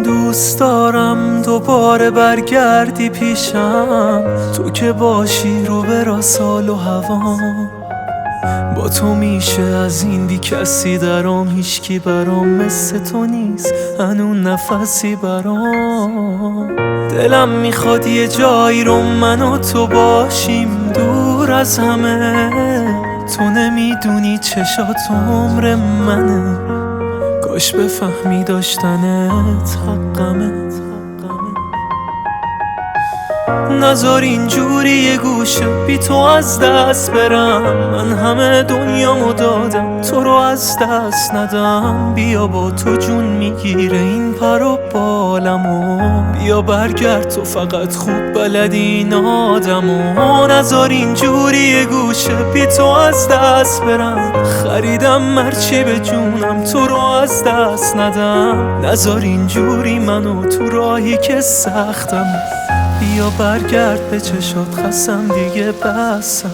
دوست دارم دوباره برگردی پیشم، تو که باشی رو برا سال و هوام. با تو میشه از این بی کسی درام، هیچکی برام مثل تو نیست هنون نفسی برام. دلم میخواد یه جایی رو من و تو باشیم دور از همه، تو نمیدونی چشات عمر منه، کاش بفهمی داشتنت حقمه. نذار اینجوری یه گوشه بی تو از دست برم، من همه دنیامو دادم تو رو از دست ندم. بیا با تو جون میگیره این پر و بالمو، بیا برگرد تو فقط خوب بلدی این آدمو. نذار اینجوری یه گوشه بی تو از دست برم، خریدم مرچی به جونم تو رو از دست ندم. نذار اینجوری منو تو راهی که سختم، بیا برگرد به چشات خستم دیگه بسمه.